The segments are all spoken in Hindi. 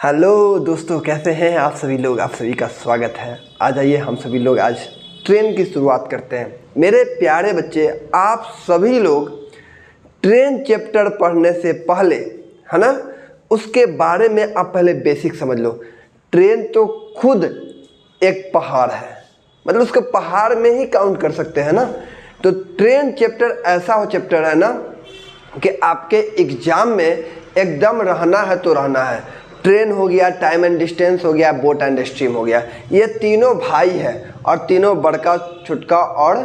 हेलो दोस्तों, कैसे हैं आप सभी लोग। आप सभी का स्वागत है। आज आइए हम सभी लोग आज ट्रेन की शुरुआत करते हैं। मेरे प्यारे बच्चे, आप सभी लोग ट्रेन चैप्टर पढ़ने से पहले, है ना, उसके बारे में आप पहले बेसिक समझ लो। ट्रेन तो खुद एक पहाड़ है, मतलब उसके पहाड़ में ही काउंट कर सकते हैं ना। तो ट्रेन चैप्टर ऐसा हो चैप्टर है ना कि आपके एग्जाम में एकदम रहना है तो रहना है। ट्रेन हो गया, टाइम एंड डिस्टेंस हो गया, बोट एंड स्ट्रीम हो गया, ये तीनों भाई है और तीनों बड़का छुटका और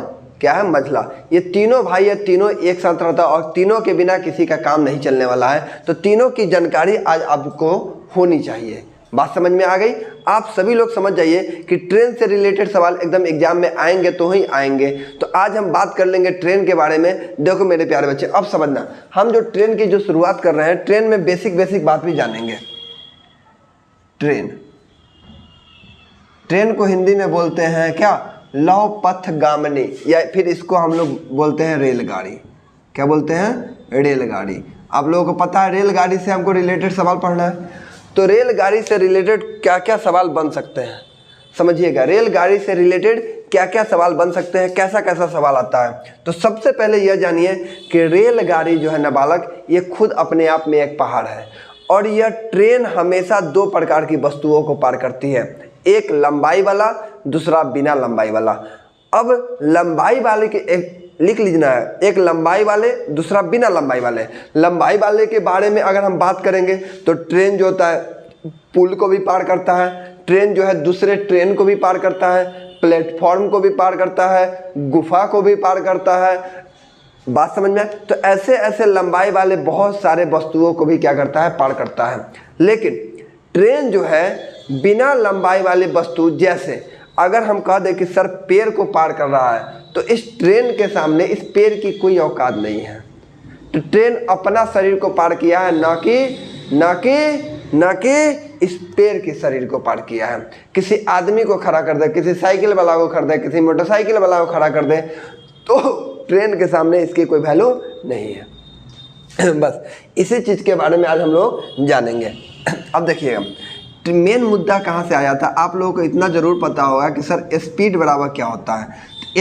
क्या है मझला। ये तीनों भाई है, तीनों एक साथ रहता है और तीनों के बिना किसी का काम नहीं चलने वाला है। तो तीनों की जानकारी आज आपको होनी चाहिए। बात समझ में आ गई। आप सभी लोग समझ जाइए कि ट्रेन से रिलेटेड सवाल एकदम एग्जाम में आएंगे तो ही आएंगे। तो आज हम बात कर लेंगे ट्रेन के बारे में। देखो मेरे प्यारे बच्चे, अब समझना, हम जो ट्रेन की जो शुरुआत कर रहे हैं, ट्रेन में बेसिक बात भी जानेंगे। ट्रेन को हिंदी में बोलते हैं क्या, लौह पथगामिनी, या फिर इसको हम लोग बोलते हैं रेलगाड़ी। क्या बोलते हैं, रेलगाड़ी। आप लोगों को पता है रेलगाड़ी से हमको रिलेटेड सवाल पढ़ना है। तो रेलगाड़ी से रिलेटेड क्या क्या सवाल बन सकते हैं, समझिएगा। रेलगाड़ी से रिलेटेड क्या क्या सवाल बन सकते हैं, कैसा कैसा सवाल आता है। तो सबसे पहले यह जानिए कि रेलगाड़ी जो है ना बालक, ये खुद अपने आप में एक पहाड़ है और यह ट्रेन हमेशा दो प्रकार की वस्तुओं को पार करती है, एक लंबाई वाला, दूसरा बिना लंबाई वाला। अब लंबाई वाले के एक लिख लीजिए है, एक लंबाई वाले, दूसरा बिना लंबाई वाले। लंबाई वाले के बारे में अगर हम बात करेंगे तो ट्रेन जो होता है पुल को भी पार करता है, ट्रेन जो है दूसरे ट्रेन को भी पार करता है, प्लेटफॉर्म को भी पार करता है, गुफा को भी पार करता है। बात समझ में। तो ऐसे ऐसे लंबाई वाले बहुत सारे वस्तुओं को भी क्या करता है, पार करता है। लेकिन ट्रेन जो है बिना लंबाई वाले वस्तु, जैसे अगर हम कह दें कि सर पेड़ को पार कर रहा है, तो इस ट्रेन के सामने इस पेड़ की कोई औकात नहीं है। तो ट्रेन अपना शरीर को पार किया है, ना कि इस पेड़ के शरीर को पार किया है। किसी आदमी को खड़ा कर दे, किसी साइकिल वाला को खड़ा दे, किसी मोटरसाइकिल वाला को खड़ा कर दे, तो ट्रेन के सामने इसकी कोई वैल्यू नहीं है। बस इसी चीज़ के बारे में आज हम लोग जानेंगे। अब देखिएगा मेन मुद्दा कहाँ से आया था। आप लोगों को इतना ज़रूर पता होगा कि सर स्पीड बराबर क्या होता है।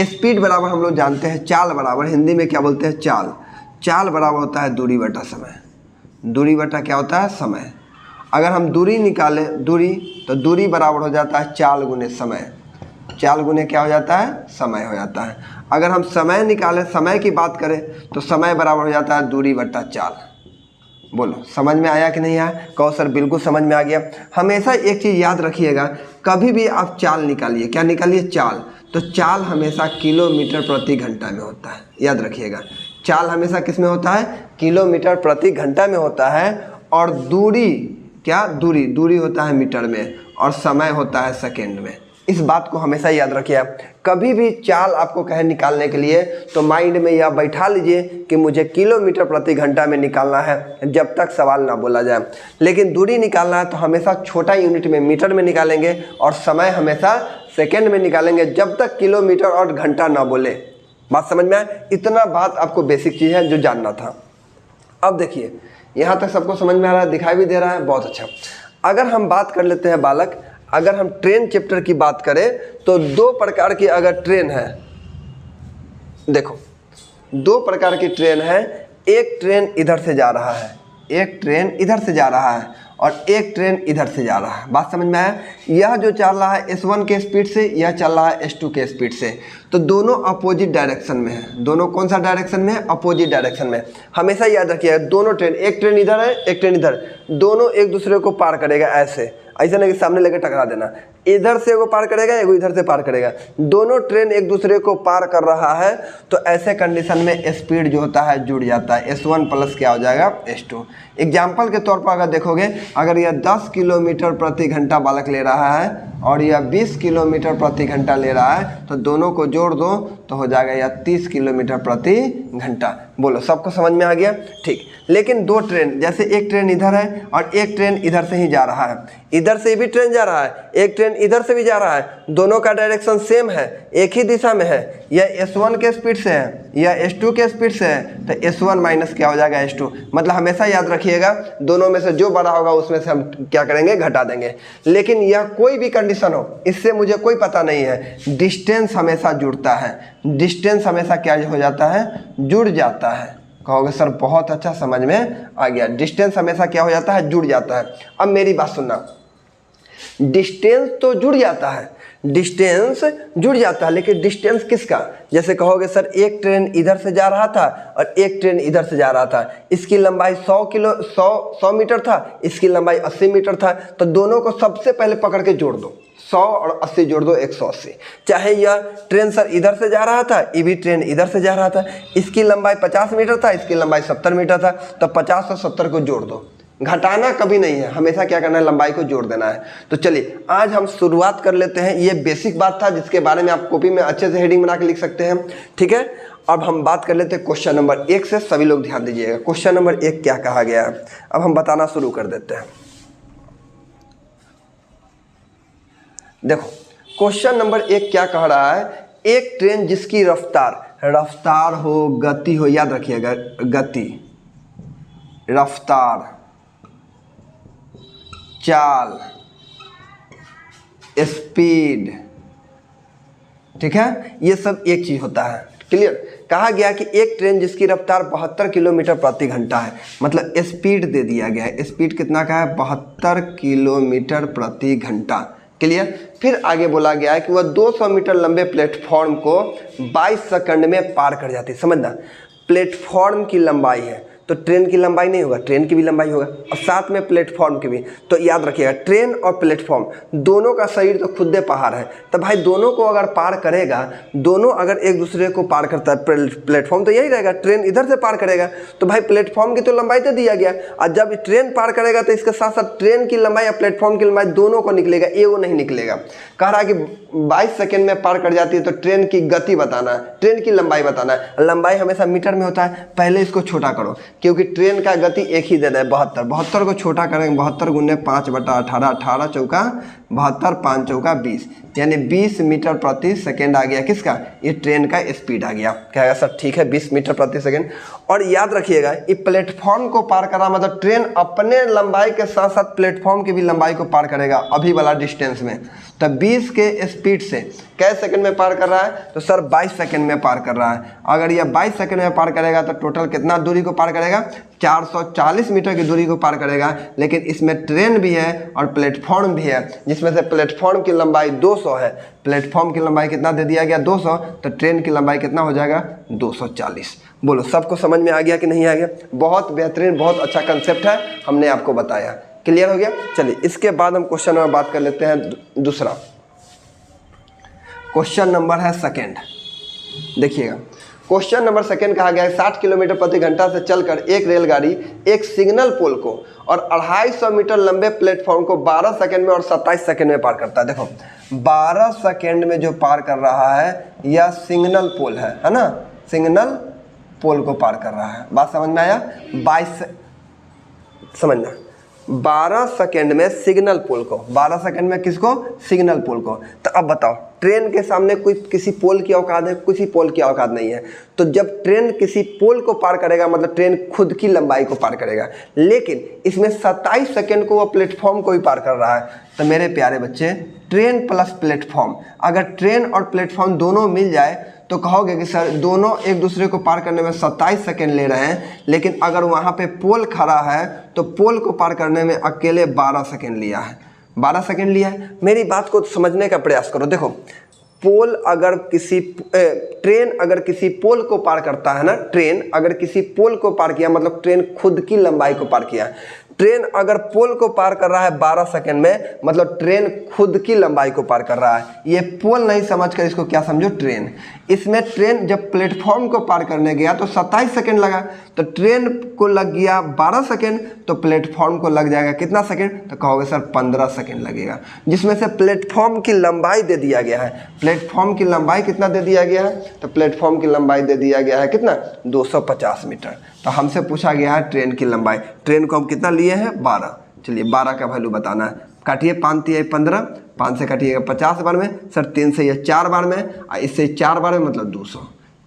स्पीड बराबर हम लोग जानते हैं चाल बराबर, हिंदी में क्या बोलते हैं, चाल। चाल बराबर होता है दूरी बटा समय। दूरी बटा क्या होता है, समय। अगर हम दूरी निकालें, तो दूरी बराबर हो जाता है चाल गुने समय। चाल गुने क्या हो जाता है, समय हो जाता है। अगर हम समय निकालें, समय की बात करें, तो समय बराबर हो जाता है दूरी बटा चाल। बोलो समझ में आया कि नहीं आया। कहो सर बिल्कुल समझ में आ गया। हमेशा एक चीज़ याद रखिएगा, कभी भी आप चाल निकालिए, क्या निकालिए, चाल। तो चाल हमेशा किलोमीटर प्रति घंटा में होता है, याद रखिएगा। चाल हमेशा किस में होता है, किलोमीटर प्रति घंटा में होता है। और दूरी क्या, दूरी होता है मीटर में और समय होता है सेकेंड में। इस बात को हमेशा याद रखिए। कभी भी चाल आपको कहे निकालने के लिए, तो माइंड में यह बैठा लीजिए कि मुझे किलोमीटर प्रति घंटा में निकालना है, जब तक सवाल ना बोला जाए। लेकिन दूरी निकालना है तो हमेशा छोटा यूनिट में, मीटर में निकालेंगे, और समय हमेशा सेकेंड में निकालेंगे, जब तक किलोमीटर और घंटा ना बोले। बात समझ में आए। इतना बात आपको बेसिक चीज़ है जो जानना था। अब देखिए यहाँ तक सबको समझ में आ रहा है, दिखाई भी दे रहा है, बहुत अच्छा। अगर हम बात कर लेते हैं बालक, अगर हम ट्रेन चैप्टर की बात करें तो दो प्रकार की अगर ट्रेन है, देखो दो प्रकार की ट्रेन है। एक ट्रेन इधर से जा रहा है, एक ट्रेन इधर से जा रहा है, और एक ट्रेन इधर से जा रहा है। बात समझ में आया। यह जो चल रहा है S1 के स्पीड से, यह चल रहा है S2 के स्पीड से। तो दोनों अपोजिट डायरेक्शन में है। दोनों कौन सा डायरेक्शन में है, अपोजिट डायरेक्शन में। हमेशा याद रखिएगा दोनों ट्रेन, एक ट्रेन इधर है, एक ट्रेन इधर, दोनों एक दूसरे को पार करेगा। ऐसा नहीं कि सामने लेकर टकरा देना। इधर से एगो पार करेगा, एगो इधर से पार करेगा, दोनों ट्रेन एक दूसरे को पार कर रहा है। तो ऐसे कंडीशन में स्पीड जो होता है जुड़ जाता है, S1 प्लस क्या हो जाएगा, S2। एग्जाम्पल के तौर पर अगर देखोगे, अगर यह 10 किलोमीटर प्रति घंटा बालक ले रहा है और यह 20 किलोमीटर प्रति घंटा ले रहा है, तो दोनों को जोड़ दो तो हो जाएगा यह 30 किलोमीटर प्रति घंटा। बोलो सबको समझ में आ गया? ठीक। लेकिन दो ट्रेन, जैसे एक ट्रेन इधर है और एक ट्रेन इधर से ही जा रहा है, इधर से भी ट्रेन जा रहा है, एक ट्रेन इधर से भी जा रहा है, दोनों का डायरेक्शन सेम है, एक ही दिशा में है, यह S1 के स्पीड से है या S2 के स्पीड से है, तो S1 माइनस क्या हो जाएगा S2। मतलब हमेशा याद रखिएगा दोनों में से जो बड़ा होगा उसमें से हम क्या करेंगे, घटा देंगे। लेकिन यह कोई भी कंडीशन हो, इससे मुझे कोई पता नहीं है, डिस्टेंस हमेशा जुड़ता है, डिस्टेंस हमेशा क्या हो जाता है, जुड़ जाता है। कहोगे सर बहुत अच्छा समझ में आ गया, डिस्टेंस हमेशा क्या हो जाता है, जुड़ जाता है। अब मेरी बात सुनना, डिस्टेंस तो जुड़ जाता है, डिस्टेंस जुड़ जाता है, लेकिन डिस्टेंस किसका? जैसे कहोगे सर एक ट्रेन इधर से जा रहा था और एक ट्रेन इधर से जा रहा था, इसकी लंबाई 100 मीटर था, इसकी लंबाई 80 मीटर था, तो दोनों को सबसे पहले पकड़ के जोड़ दो, 100 और 80 जोड़ दो 180। चाहे यह ट्रेन सर इधर से जा रहा था, ये भी ट्रेन इधर से जा रहा था, इसकी लंबाई 50 मीटर था, इसकी लंबाई 70 मीटर था, तो 50 और 70 को जोड़ दो। घटाना कभी नहीं है, हमेशा क्या करना है, लंबाई को जोड़ देना है। तो चलिए आज हम शुरुआत कर लेते हैं। ये बेसिक बात था जिसके बारे में आप कॉपी में अच्छे से हेडिंग बना के लिख सकते हैं, ठीक है। अब हम बात कर लेते हैं क्वेश्चन नंबर 1 से। सभी लोग ध्यान दीजिएगा, क्वेश्चन नंबर 1 क्या कहा गया है, अब हम बताना शुरू कर देते हैं। देखो क्वेश्चन नंबर 1 क्या कह रहा है, एक ट्रेन जिसकी रफ्तार हो, गति हो, याद रखिएगा गति, रफ्तार, चाल, स्पीड, ठीक है, ये सब एक चीज होता है। क्लियर? कहा गया कि एक ट्रेन जिसकी रफ्तार 72 किलोमीटर प्रति घंटा है, मतलब स्पीड दे दिया गया है, स्पीड कितना का है, 72 किलोमीटर प्रति घंटा। क्लियर? फिर आगे बोला गया है कि वह 200 मीटर लंबे प्लेटफॉर्म को 22 सेकंड में पार कर जाती है। समझना, प्लेटफॉर्म की लंबाई है तो ट्रेन की लंबाई नहीं होगा, ट्रेन की भी लंबाई होगा और साथ में प्लेटफॉर्म की भी। तो याद रखिएगा ट्रेन और प्लेटफॉर्म दोनों का शरीर तो खुद पहाड़ है, तो भाई दोनों को अगर पार करेगा, दोनों अगर एक दूसरे को पार करता है, प्लेटफॉर्म तो यही रहेगा, ट्रेन इधर से पार करेगा, तो भाई प्लेटफॉर्म की तो लंबाई तो दिया गया, और जब ट्रेन पार करेगा तो इसके साथ साथ ट्रेन की लंबाई या प्लेटफॉर्म की लंबाई दोनों को निकलेगा, ये वो नहीं निकलेगा। कह रहा है कि 22 सेकेंड में पार कर जाती है, तो ट्रेन की गति बताना है, ट्रेन की लंबाई बताना है। लंबाई हमेशा मीटर में होता है, पहले इसको छोटा करो क्योंकि ट्रेन का गति एक ही दे रहा है 72 को छोटा करेंगे, 72 गुने 5/18, 18 चौका 72, 5 चौका 20, यानी 20 मीटर प्रति सेकेंड आ गया किसका, ये ट्रेन का स्पीड आ गया। कहेगा सर ठीक है 20 मीटर प्रति सेकेंड। और याद रखिएगा ये प्लेटफॉर्म को पार करा मतलब ट्रेन अपने लंबाई के साथ साथ प्लेटफॉर्म की भी लंबाई को पार करेगा अभी वाला डिस्टेंस में। तो 20 के स्पीड से कै सेकंड में पार कर रहा है, तो सर 22 सेकंड में पार कर रहा है। अगर यह 22 सेकंड में पार करेगा तो टोटल कितना दूरी को पार करेगा, 440 मीटर की दूरी को पार करेगा। लेकिन इसमें ट्रेन भी है और प्लेटफॉर्म भी है, जिसमें से प्लेटफॉर्म की लंबाई 200 है, प्लेटफॉर्म की लंबाई कितना दे दिया गया 200, तो ट्रेन की लंबाई कितना हो जाएगा 240। बोलो सबको समझ में आ गया कि नहीं आ गया? बहुत बेहतरीन, बहुत अच्छा कंसेप्ट है, हमने आपको बताया। क्लियर हो गया? चलिए इसके बाद हम क्वेश्चन में बात कर लेते हैं दूसरा। क्वेश्चन नंबर है सेकंड। देखिएगा क्वेश्चन नंबर सेकंड कहा गया है 60 किलोमीटर प्रति घंटा से चलकर एक रेलगाड़ी एक सिग्नल पोल को और 250 मीटर लंबे प्लेटफॉर्म को 12 सेकंड में और 27 सेकंड में पार करता है। देखो 12 सेकंड में जो पार कर रहा है यह सिग्नल पोल है ना, सिग्नल पोल को पार कर रहा है। बात समझ में आया? 22 समझना, 12 सेकंड में सिग्नल पोल को, 12 सेकंड में किसको, सिग्नल पोल को। तो अब बताओ ट्रेन के सामने कोई किसी पोल की औकात है, किसी पोल की औकात नहीं है। तो जब ट्रेन किसी पोल को पार करेगा मतलब ट्रेन खुद की लंबाई को पार करेगा, लेकिन इसमें 27 सेकंड को वो प्लेटफॉर्म को भी पार कर रहा है। तो मेरे प्यारे बच्चे ट्रेन प्लस प्लेटफॉर्म, अगर ट्रेन और प्लेटफॉर्म दोनों मिल जाए तो कहोगे कि सर दोनों एक दूसरे को पार करने में 27 सेकंड ले रहे हैं, लेकिन अगर वहाँ पे पोल खड़ा है तो पोल को पार करने में अकेले 12 सेकंड लिया है, 12 सेकंड लिया है। मेरी बात को समझने का प्रयास करो। देखो पोल अगर किसी ट्रेन अगर किसी पोल को पार करता है ना, ट्रेन अगर किसी पोल को पार किया मतलब ट्रेन खुद की लंबाई को पार किया। ट्रेन अगर पोल को पार कर रहा है 12 सेकंड में मतलब ट्रेन खुद की लंबाई को पार कर रहा है। ये पोल नहीं समझकर इसको क्या समझो, ट्रेन। इसमें ट्रेन जब प्लेटफॉर्म को पार करने गया तो 27 सेकंड लगा, तो ट्रेन को लग गया 12 सेकंड, तो प्लेटफॉर्म को लग जाएगा कितना सेकंड, तो कहोगे सर 15 सेकंड लगेगा, जिसमें से प्लेटफॉर्म की लंबाई दे दिया गया है। प्लेटफॉर्म की लंबाई कितना दे दिया गया है, तो प्लेटफॉर्म की लंबाई दे दिया गया है कितना, 250 मीटर। तो हमसे पूछा गया है ट्रेन की लंबाई, ट्रेन को हम कितना लिए हैं, 12। चलिए 12 का वैल्यू बताना है। काटिए, 5 3 15, 5 से काटिएगा 50 बार में, सर 3 से ये 4 बार में, और इससे 4 बार में मतलब 200।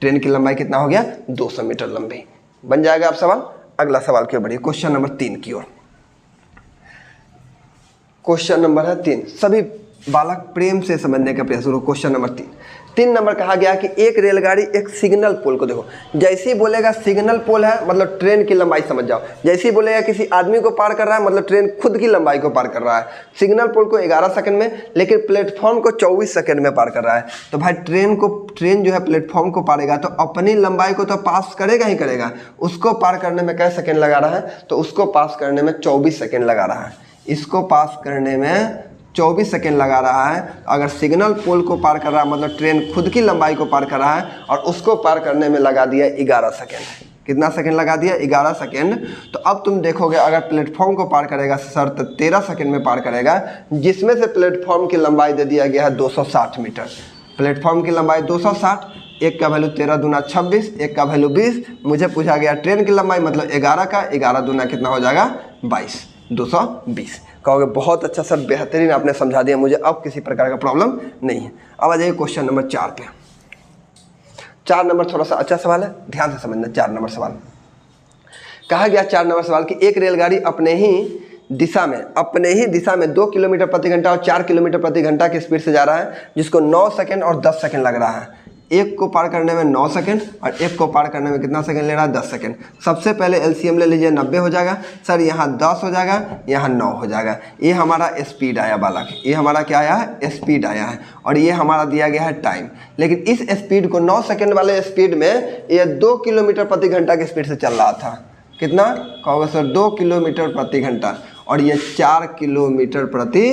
ट्रेन की लंबाई कितना हो गया, 200 मीटर लंबी। बन जाएगा आप सवाल। अगला सवाल की ओर बढ़िए, क्वेश्चन नंबर 3 की ओर। क्वेश्चन नंबर है 3, सभी बालक प्रेम से समझने का प्रयास करो। क्वेश्चन नंबर 3 नंबर कहा गया कि एक रेलगाड़ी एक सिग्नल पोल को, देखो जैसे ही बोलेगा सिग्नल पोल है मतलब ट्रेन की लंबाई समझ जाओ, जैसे ही बोलेगा किसी आदमी को पार कर रहा है मतलब ट्रेन खुद की लंबाई को पार कर रहा है। सिग्नल पोल को 11 सेकंड में, लेकिन प्लेटफॉर्म को 24 सेकंड में पार कर रहा है। तो भाई ट्रेन जो है प्लेटफॉर्म को पारेगा तो अपनी लंबाई को तो पास करेगा ही करेगा, उसको पार करने में कै सेकेंड लगा रहा है, तो उसको पास करने में 24 सेकेंड लगा रहा है, इसको पास करने में 24 सेकेंड लगा रहा है। अगर सिग्नल पोल को पार कर रहा है मतलब ट्रेन खुद की लंबाई को पार कर रहा है, और उसको पार करने में लगा दिया 11 सेकेंड। कितना सेकेंड लगा दिया, 11 सेकेंड। तो अब तुम देखोगे अगर प्लेटफॉर्म को पार करेगा सर तो 13 सेकेंड में पार करेगा, जिसमें से प्लेटफॉर्म की लंबाई दे दिया गया है 260 मीटर। प्लेटफॉर्म की लंबाई 260, एक का वैल्यू 13 दूना 26, एक का वैल्यू 20। मुझे पूछा गया ट्रेन की लंबाई मतलब 11 का, 11 दूना कितना हो जाएगा 22, 220। कहोगे बहुत अच्छा सर, बेहतरीन आपने समझा दिया मुझे, अब किसी प्रकार का प्रॉब्लम नहीं है। अब आ जाइए क्वेश्चन नंबर 4 पे। 4 नंबर थोड़ा सा अच्छा सवाल है, ध्यान से समझना। 4 नंबर सवाल कहा गया, 4 नंबर सवाल कि एक रेलगाड़ी अपने ही दिशा में 2 किलोमीटर प्रति घंटा और 4 किलोमीटर प्रति घंटा की स्पीड से जा रहा है, जिसको 9 सेकंड और 10 सेकंड लग रहा है। एक को पार करने में 9 सेकंड और एक को पार करने में कितना सेकंड ले रहा है, 10 सेकंड। सबसे पहले एलसीएम ले लीजिए, 90 हो जाएगा सर, यहाँ 10 हो जाएगा, यहाँ 9 हो जाएगा। ये हमारा स्पीड आया बालक, ये हमारा क्या आया है, स्पीड आया है, और ये हमारा दिया गया है टाइम। लेकिन इस स्पीड को 9 सेकंड वाले स्पीड में ये 2 किलोमीटर प्रति घंटा की स्पीड से चल रहा था। कितना कहोगे सर, 2 किलोमीटर प्रति घंटा, और ये 4 किलोमीटर प्रति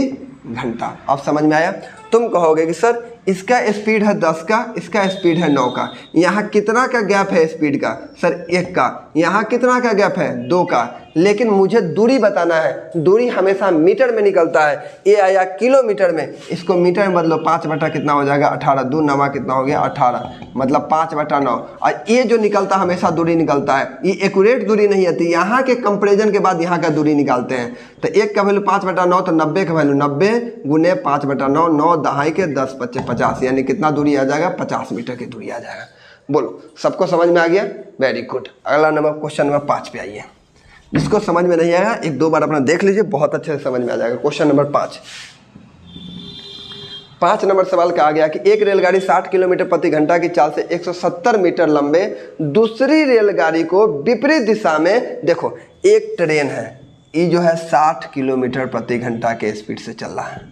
घंटा। अब समझ में आया। तुम कहोगे कि सर इसका स्पीड है 10 का, इसका स्पीड है 9 का, यहाँ कितना का गैप है स्पीड का, सर 1 का। यहाँ कितना का गैप है, 2 का। लेकिन मुझे दूरी बताना है, दूरी हमेशा मीटर में निकलता है, ये आया किलोमीटर में, इसको मीटर में बदलो, 5 बटा कितना हो जाएगा 18, 2 9 कितना हो गया 18, मतलब 5 बटा 9। और ये जो निकलता हमेशा दूरी निकलता है, ये एक्यूरेट दूरी नहीं आती, यहाँ के कंपेरिजन के बाद यहाँ का दूरी निकालते हैं। तो 1 का वैल्यू 5 बटा 9, तो 90 का वैल्यू 90 गुने 5 बटा 9, 9 दहाई के 10 25 50, यानी कितना दूरी आ जाएगा, 50 मीटर की दूरी आ जाएगा। बोलो सबको समझ में आ गया, वेरी गुड। अगला नंबर क्वेश्चन नंबर 5 पे आइए। जिसको समझ में नहीं आएगा 1-2 बार अपना देख लीजिए, बहुत अच्छे से समझ में आ जाएगा। क्वेश्चन नंबर 5 नंबर सवाल कहा गया कि एक रेलगाड़ी 60 किलोमीटर प्रति घंटा की चाल से 170 मीटर लंबे दूसरी रेलगाड़ी को विपरीत दिशा में, देखो एक ट्रेन है, ये जो है 60 किलोमीटर प्रति घंटा के स्पीड से चल रहा है,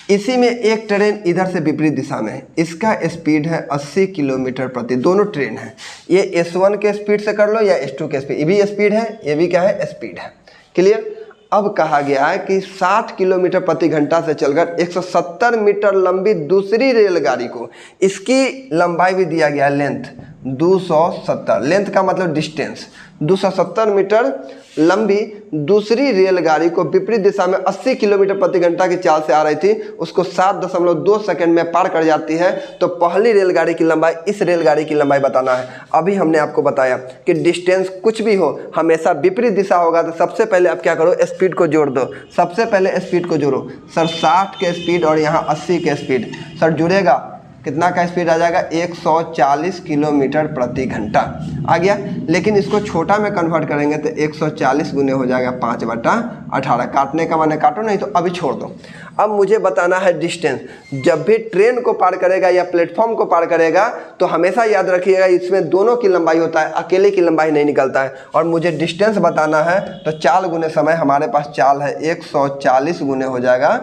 इसी में एक ट्रेन इधर से विपरीत दिशा में, इसका स्पीड है 80 किलोमीटर प्रति, दोनों ट्रेन है। ये S1 के स्पीड से कर लो या S2 के स्पीड, ये भी स्पीड है, ये भी क्या है, स्पीड है। क्लियर। अब कहा गया है कि 60 किलोमीटर प्रति घंटा से चलकर 170 मीटर लंबी दूसरी रेलगाड़ी को, इसकी लंबाई भी दिया गया, लेंथ 270, लेंथ का मतलब डिस्टेंस, 270 मीटर लंबी दूसरी रेलगाड़ी को विपरीत दिशा में 80 किलोमीटर प्रति घंटा की चाल से आ रही थी, उसको 7.2 सेकंड में पार कर जाती है। तो पहली रेलगाड़ी की लंबाई, इस रेलगाड़ी की लंबाई बताना है। अभी हमने आपको बताया कि डिस्टेंस कुछ भी हो हमेशा विपरीत दिशा होगा, तो सबसे पहले आप क्या करो, स्पीड को जोड़ दो। सबसे पहले स्पीड को जोड़ो, सर 60 के स्पीड और यहाँ 80 के स्पीड, सर जुड़ेगा, कितना का स्पीड आ जाएगा, 140 किलोमीटर प्रति घंटा आ गया। लेकिन इसको छोटा में कन्वर्ट करेंगे तो 140 गुने हो जाएगा 5 बटा 18, काटने का माने काटो, नहीं तो अभी छोड़ दो। अब मुझे बताना है डिस्टेंस। जब भी ट्रेन को पार करेगा या प्लेटफॉर्म को पार करेगा तो हमेशा याद रखिएगा इसमें दोनों की लंबाई होता है, अकेले की लंबाई नहीं निकलता है। और मुझे डिस्टेंस बताना है तो चाल गुने समय, हमारे पास चाल है 140 गुने हो जाएगा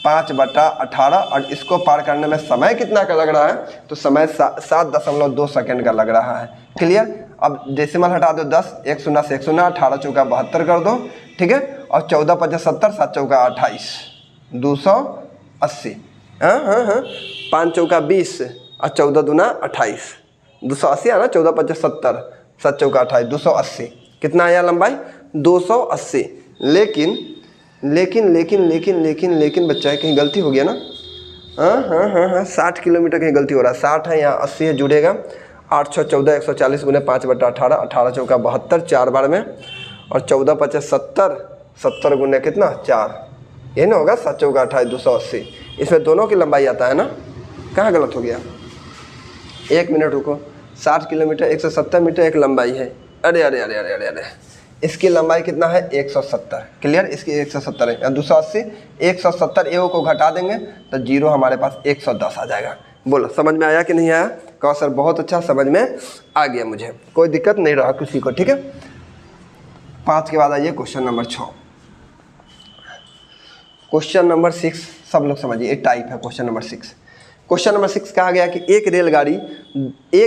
5 बटा 18, और इसको पार करने में समय कितना का लग रहा है, तो समय 7.2 सेकंड का लग रहा है। क्लियर। अब डेसिमल हटा दो 10, 1 शून्य से 1 शून्य, 18 चौका 72 कर दो, ठीक है। और 14 5 70, 7 चौका 28, 280, हाँ 5 चौका 20, और 14 दूना 28, 280 है ना, 14 25 70, 7 चौका 28, 280। कितना आया लंबाई? 280। लेकिन लेकिन लेकिन लेकिन लेकिन लेकिन बच्चा है, कहीं गलती हो गया ना? हाँ 60 किलोमीटर कहीं गलती हो रहा है। 60 है यहाँ, 80 है, जुड़ेगा। 8 6 14, 140 गुने 5/18, 18 चौका 72 4 बार में, और 14 25 70, 70 गुने कितना 4, ये ना होगा 7 चौका 28, 280। इसमें दोनों की लंबाई आता है ना, कहाँ गलत हो गया? 1 मिनट रुको। 60 किलोमीटर 170 मीटर एक लंबाई है। अरे अरे अरे अरे अरे अरे, इसकी लंबाई कितना है? 170। क्लियर? इसकी 170 है, 280, 170 एओ को घटा देंगे तो जीरो हमारे पास 110 आ जाएगा। बोलो समझ में आया कि नहीं आया? कहो सर बहुत अच्छा समझ में आ गया, मुझे कोई दिक्कत नहीं रहा किसी को। ठीक है, 5 के बाद आइए क्वेश्चन नंबर 6। क्वेश्चन नंबर 6 सब लोग समझिए, ये टाइप है क्वेश्चन नंबर 6। क्वेश्चन नंबर 6 कहा गया कि एक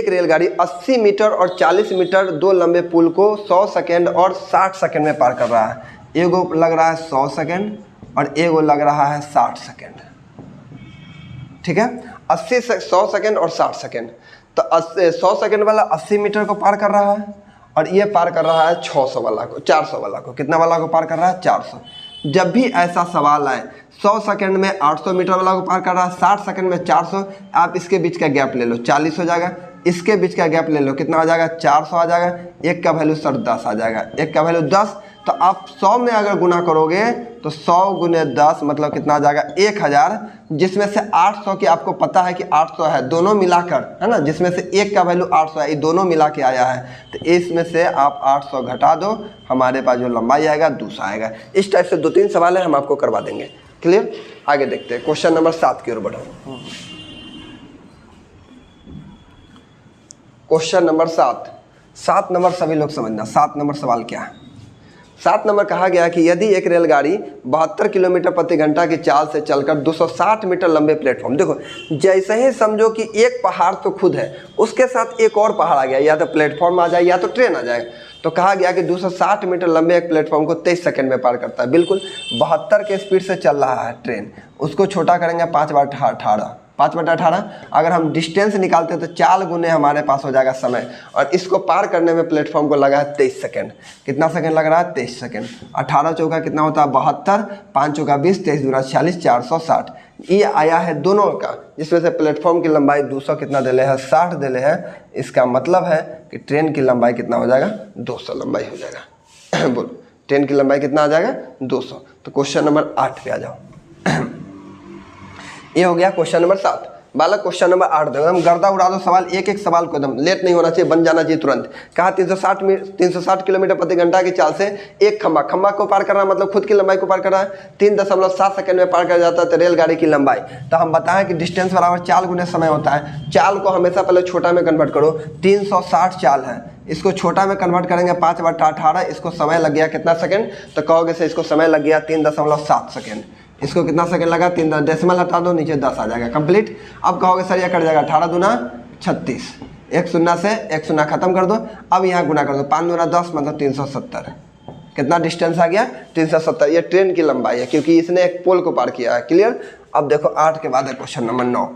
रेलगाड़ी 80 मीटर और 40 मीटर दो लंबे पुल को 100 सेकेंड और 60 सेकेंड में पार कर रहा है। एगो लग रहा है 100 सेकेंड और एगो लग रहा है 60 सेकेंड। ठीक है, 100 सेकेंड और 60 सेकेंड। तो 100 सेकेंड वाला 80 मीटर को पार कर रहा है और ये पार कर रहा है 600 वाला को, 400 वाला को। कितना वाला को पार कर रहा है? 400। जब भी ऐसा सवाल आए, 100 सेकंड में 800 मीटर वाला को पार कर रहा है, 60 सेकंड में 400, आप इसके बीच का गैप ले लो, 40 हो जाएगा। इसके बीच का गैप ले लो, कितना आ जाएगा? 400 आ जाएगा। एक का वैल्यू सर 10 आ जाएगा, एक का वैल्यू 10। तो आप 100 में अगर गुना करोगे तो 100 गुने 10 मतलब कितना आ जाएगा? 1000, जिसमें से 800 की आपको पता है कि 800 है, दोनों मिलाकर, है ना, जिसमें से एक का वैल्यू 800 है, ये दोनों मिला के आया है। तो इसमें से आप 800 घटा दो, हमारे पास जो लंबाई आएगा 200 आएगा। इस टाइप से 2-3 सवाल है, हम आपको करवा देंगे। क्लियर? आगे देखते हैं, क्वेश्चन नंबर 7 की ओर बढ़ो। क्वेश्चन नंबर 7 नंबर सभी लोग समझना। 7 नंबर सवाल क्या है? 7 नंबर कहा गया कि यदि एक रेलगाड़ी 72 किलोमीटर प्रति घंटा की चाल से चलकर 260 मीटर लंबे प्लेटफॉर्म, देखो जैसे ही समझो कि एक पहाड़ तो खुद है, उसके साथ एक और पहाड़ आ गया, या तो प्लेटफॉर्म आ जाए या तो ट्रेन आ जाए, तो कहा गया कि 260 मीटर लंबे एक प्लेटफॉर्म को 23 सेकंड में पार करता है। बिल्कुल 72 के स्पीड से चल रहा है ट्रेन, उसको छोटा करेंगे 5/18, 5/18। अगर हम डिस्टेंस निकालते हैं तो 4 गुने हमारे पास हो जाएगा समय, और इसको पार करने में प्लेटफॉर्म को लगा है 23 सेकंड। कितना सेकंड लग रहा है? 23 सेकंड। 18 चौका कितना होता है? 72, 5 चौका 20, 23 दूना 40, 460। ये आया है दोनों का, जिसमें से प्लेटफॉर्म की लंबाई 200 कितना दिले है? 60 दिले है। इसका मतलब है कि ट्रेन की लंबाई कितना हो जाएगा? 200 लंबाई हो जाएगा। बोलो ट्रेन की लंबाई कितना आ जाएगा? 200। तो क्वेश्चन नंबर 8 पे आ जाओ। ये हो गया क्वेश्चन नंबर 7। बालक क्वेश्चन नंबर 8 देखो, हम गर्दा उड़ा दो सवाल, एक एक सवाल को एकदम लेट नहीं होना चाहिए, बन जाना चाहिए तुरंत। कहा 360 किलोमीटर प्रति घंटा की चाल से एक खंबा को पार कर रहा है, मतलब खुद की लंबाई को पार कर रहा है। 3.7 सेकंड में पार कर जाता है तो रेलगाड़ी की लंबाई। तो हम बताएं कि डिस्टेंस बराबर 4 गुने समय होता है। चाल को हमेशा पहले छोटा में कन्वर्ट करो। 360 चाल है, इसको छोटा में कन्वर्ट करेंगे 5/18, इसको समय लग गया कितना सेकंड? तो कहोगे से इसको समय लग गया 3.7 सेकंड। इसको कितना सेकंड लगा? 3 डेसिमल हटा दो, नीचे 10 आ जाएगा, कंप्लीट। अब कहोगे सर ये कट जाएगा, 18 दूना 36, एक शून्य से एक शून्य खत्म कर दो। अब यहाँ गुना कर दो, 5 दूना 10 मतलब 370। कितना डिस्टेंस आ गया? 370। ये ट्रेन की लंबाई है, क्योंकि इसने एक पोल को पार किया है। क्लियर? अब देखो 8 के बाद है क्वेश्चन नंबर 9।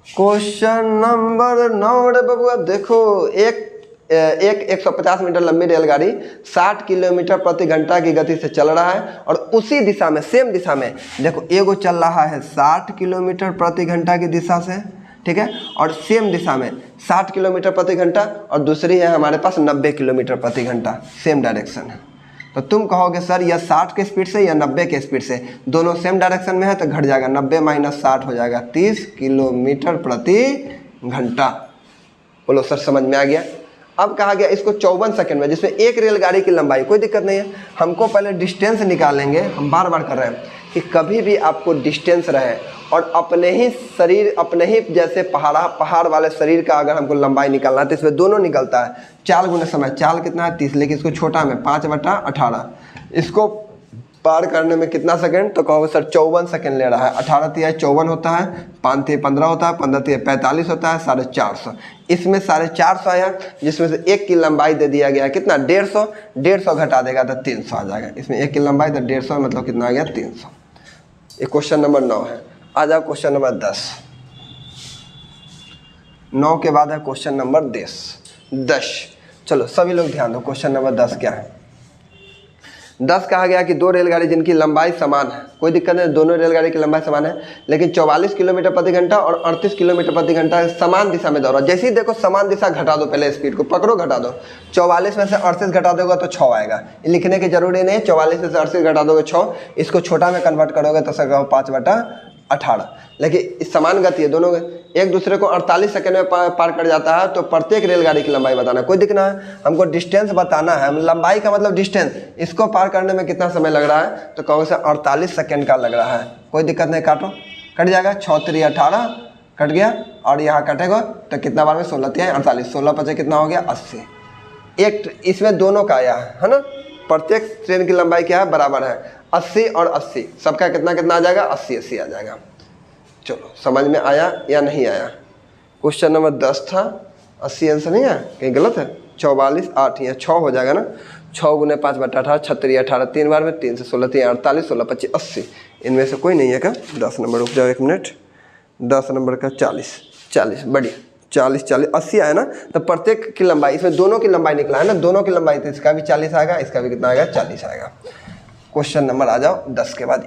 क्वेश्चन नंबर 9 रे बबुआ, देखो एक 150 मीटर लंबी रेलगाड़ी 60 किलोमीटर प्रति घंटा की गति से चल रहा है, और उसी दिशा में, सेम दिशा में, देखो एगो चल रहा है 60 किलोमीटर प्रति घंटा की दिशा से, ठीक है, और सेम दिशा में 60 किलोमीटर प्रति घंटा, और दूसरी है हमारे पास 90 किलोमीटर प्रति घंटा, सेम डायरेक्शन है। तो तुम कहोगे सर यह 60 के स्पीड से या 90 के स्पीड से? दोनों सेम डायरेक्शन में है तो घट जाएगा, 90 माइनस 60 हो जाएगा 30 किलोमीटर प्रति घंटा। बोलो सर समझ में आ गया? अब कहा गया इसको 54 सेकंड में, जिसमें एक रेलगाड़ी की लंबाई, कोई दिक्कत नहीं है, हमको पहले डिस्टेंस निकालेंगे। हम बार बार कर रहे हैं कि कभी भी आपको डिस्टेंस रहे और अपने ही शरीर, अपने ही जैसे पहाड़ वाले शरीर का अगर हमको लंबाई निकालना है तो इसमें दोनों निकलता है। 4 गुना समय, चाल कितना है? 30, लेकिन इसको छोटा में 5/18, इसको पार करने में कितना सेकंड? तो कहोगे सर 54 सेकंड ले रहा है। 18 तिया 54 होता है, 5 तिया 15 होता है, 15 तिया 45 होता है, 450। इसमें 450 आया, जिसमें से एक की लंबाई दे दिया गया कितना? 150, 150 घटा देगा तो 300 आ जाएगा। इसमें एक की लंबाई तो 150 मतलब कितना आ गया? 300। ये क्वेश्चन नंबर 9 है। आ जाओ क्वेश्चन नंबर 10। 9 के बाद है क्वेश्चन नंबर 10। चलो सभी लोग ध्यान दो, क्वेश्चन नंबर 10 क्या है। 10 कहा गया कि दो रेलगाड़ी जिनकी लंबाई समान है, कोई दिक्कत नहीं, दोनों रेलगाड़ी की लंबाई समान है, लेकिन 44 किलोमीटर प्रति घंटा और 38 किलोमीटर प्रति घंटा समान दिशा में दौड़ा। जैसे ही देखो समान दिशा घटा दो, पहले स्पीड को पकड़ो, घटा दो। 44 में से 38 घटा दोगे तो 6 आएगा, लिखने की जरूरी नहीं है। 44 में से 38 घटा दोगे 6, इसको छोटा में कन्वर्ट करोगे तो सर 5/18। लेकिन इस समान गति है, दोनों एक दूसरे को 48 सेकंड में पार कर जाता है, तो प्रत्येक रेलगाड़ी की लंबाई बताना है। कोई दिक्कत है, हमको डिस्टेंस बताना है, लंबाई का मतलब डिस्टेंस, इसको पार करने में कितना समय लग रहा है, तो कहोगे सर 48 सेकंड का लग रहा है। कोई दिक्कत नहीं, काटो, कट जाएगा, 6 3 18 कट गया, और यहाँ कटेगा तो कितना बार में 16 3 48, 16 5 कितना हो गया 80। एक इसमें दोनों का आया है ना, प्रत्येक ट्रेन की लंबाई क्या है, बराबर है, 80 और 80, सबका कितना कितना आ जाएगा, 80 80 आ जाएगा। चलो समझ में आया या नहीं आया। क्वेश्चन नंबर 10 था, 80 आंसर नहीं है, कहीं गलत है, 44 8 या 6 हो जाएगा ना, 6 × 5/18, 36 18, 3 बार में 3 से 16 3 48, 16 25 80, इनमें से कोई नहीं है क्या। 10 नंबर, रुक जाओ 1 मिनट, 10 नंबर का 40 बढ़िया, 40 80 आया ना, तो प्रत्येक की लंबाई, इसमें दोनों की लंबाई निकला है ना, दोनों की लंबाई, तो इसका भी 40 आएगा, इसका भी कितना आएगा, 40 आएगा। क्वेश्चन नंबर आ जाओ 10 के बाद